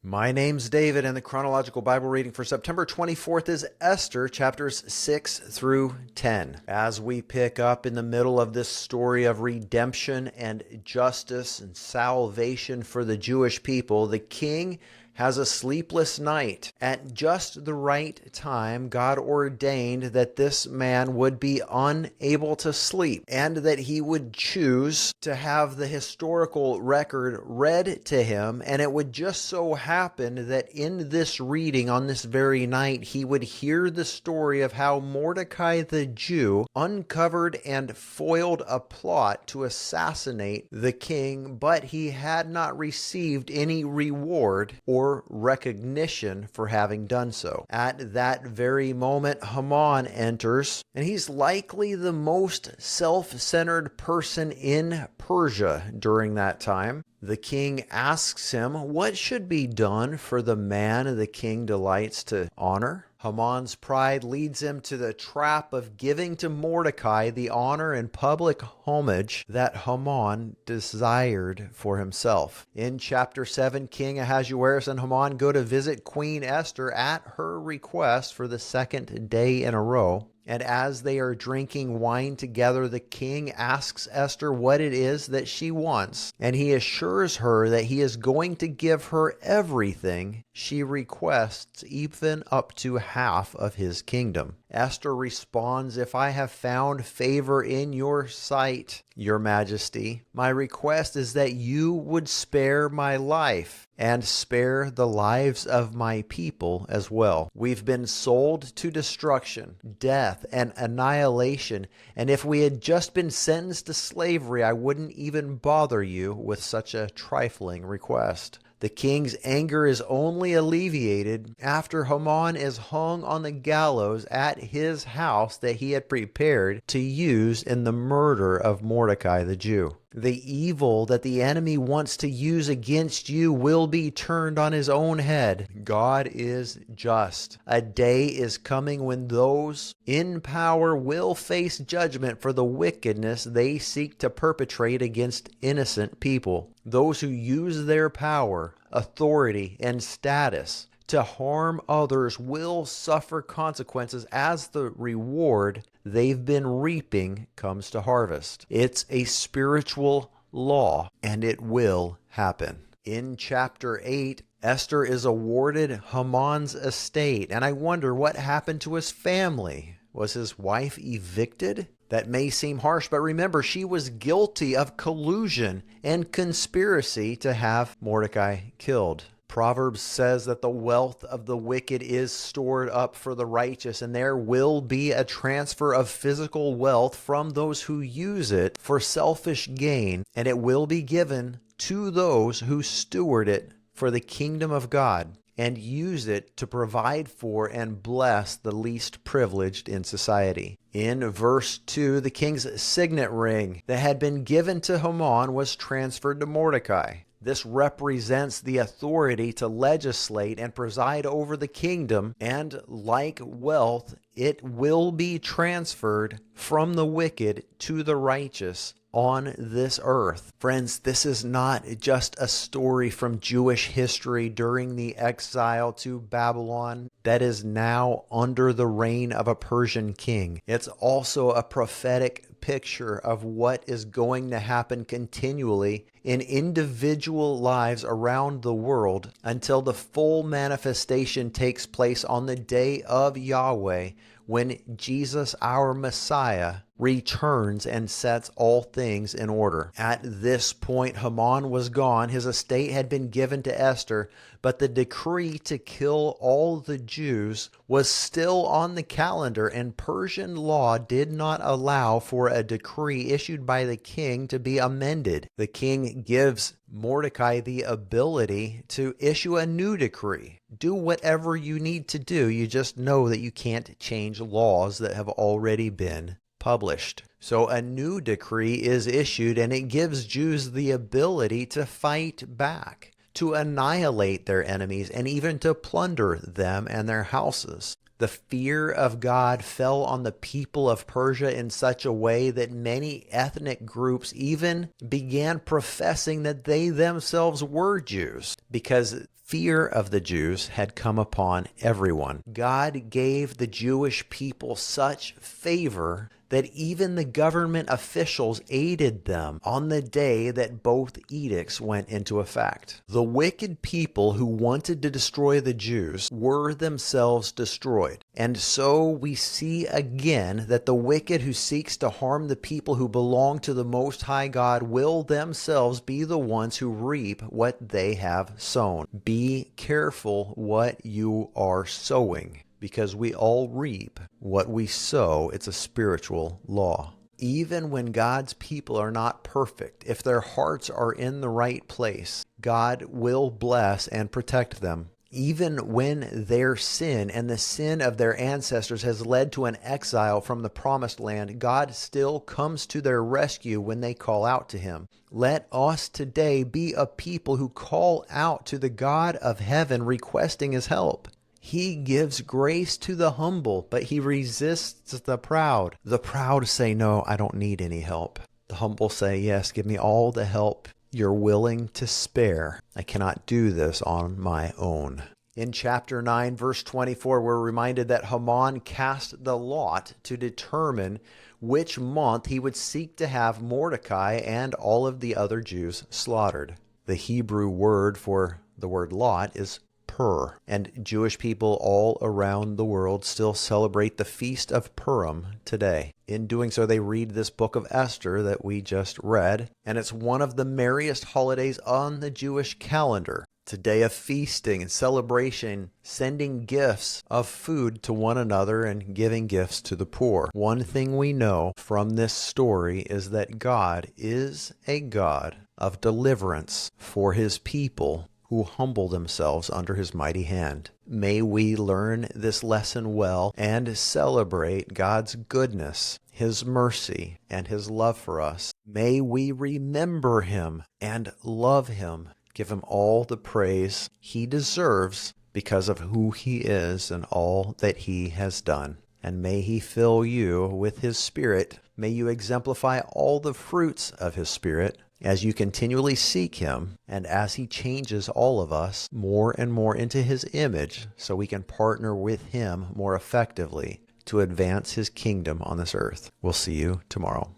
My name's David, and the Chronological Bible Reading for September 24th is Esther, chapters 6 through 10. As we pick up in the middle of this story of redemption and justice and salvation for the Jewish people, the king has a sleepless night. At just the right time, God ordained that this man would be unable to sleep and that he would choose to have the historical record read to him, and it would just so happen that in this reading on this very night, he would hear the story of how Mordecai the Jew uncovered and foiled a plot to assassinate the king, but he had not received any reward or recognition for having done so. At that very moment, Haman enters, and he's likely the most self-centered person in Persia during that time. The king asks him what should be done for the man the king delights to honor. Haman's pride leads him to the trap of giving to Mordecai the honor and public homage that Haman desired for himself. In chapter 7, King Ahasuerus and Haman go to visit Queen Esther at her request for the second day in a row. And as they are drinking wine together, the king asks Esther what it is that she wants, and he assures her that he is going to give her everything she requests, even up to half of his kingdom. Esther responds, "If I have found favor in your sight, your majesty, my request is that you would spare my life and spare the lives of my people as well. We've been sold to destruction, death, and annihilation, and if we had just been sentenced to slavery, I wouldn't even bother you with such a trifling request." The king's anger is only alleviated after Haman is hung on the gallows at his house that he had prepared to use in the murder of Mordecai the Jew. The evil that the enemy wants to use against you will be turned on his own head. God is just. A day is coming when those in power will face judgment for the wickedness they seek to perpetrate against innocent people. Those who use their power, authority, and status to harm others will suffer consequences as the reward they've been reaping comes to harvest. It's a spiritual law, and it will happen. In chapter 8, Esther is awarded Haman's estate, and I wonder what happened to his family. Was his wife evicted? That may seem harsh, but remember, she was guilty of collusion and conspiracy to have Mordecai killed. Proverbs says that the wealth of the wicked is stored up for the righteous, and there will be a transfer of physical wealth from those who use it for selfish gain, and it will be given to those who steward it for the kingdom of God and use it to provide for and bless the least privileged in society. In verse 2, the king's signet ring that had been given to Haman was transferred to Mordecai. This represents the authority to legislate and preside over the kingdom, and like wealth, it will be transferred from the wicked to the righteous on this earth. Friends, this is not just a story from Jewish history during the exile to Babylon that is now under the reign of a Persian king. It's also a prophetic picture of what is going to happen continually in individual lives around the world until the full manifestation takes place on the day of Yahweh, when Jesus, our Messiah, returns and sets all things in order. At this point, Haman was gone. His estate had been given to Esther, but the decree to kill all the Jews was still on the calendar, and Persian law did not allow for a decree issued by the king to be amended. The king gives Mordecai the ability to issue a new decree. Do whatever you need to do. You just know that you can't change laws that have already been published. So a new decree is issued, and it gives Jews the ability to fight back, to annihilate their enemies, and even to plunder them and their houses. The fear of God fell on the people of Persia in such a way that many ethnic groups even began professing that they themselves were Jews, because Fear of the Jews had come upon everyone. God gave the Jewish people such favor that even the government officials aided them on the day that both edicts went into effect. The wicked people who wanted to destroy the Jews were themselves destroyed. And so we see again that the wicked who seeks to harm the people who belong to the Most High God will themselves be the ones who reap what they have sown. Be careful what you are sowing, because we all reap what we sow. It's a spiritual law. Even when God's people are not perfect, if their hearts are in the right place, God will bless and protect them. Even when their sin and the sin of their ancestors has led to an exile from the promised land, God still comes to their rescue when they call out to him. Let us today be a people who call out to the God of heaven requesting his help. He gives grace to the humble, but he resists the proud. The proud say, no, I don't need any help. The humble say, yes, give me all the help you're willing to spare. I cannot do this on my own. In chapter 9, verse 24, we're reminded that Haman cast the lot to determine which month he would seek to have Mordecai and all of the other Jews slaughtered. The Hebrew word for the word lot is Pur, and Jewish people all around the world still celebrate the feast of Purim today. In doing so, they read this book of Esther that we just read, and it's one of the merriest holidays on the Jewish calendar. It's a day of feasting and celebration, sending gifts of food to one another and giving gifts to the poor. One thing we know from this story is that God is a God of deliverance for his people who humble themselves under his mighty hand. May we learn this lesson well and celebrate God's goodness, his mercy, and his love for us. May we remember him and love him, give him all the praise he deserves because of who he is and all that he has done. And may he fill you with his Spirit. May you exemplify all the fruits of his Spirit as you continually seek him and as he changes all of us more and more into his image so we can partner with him more effectively to advance his kingdom on this earth. We'll see you tomorrow.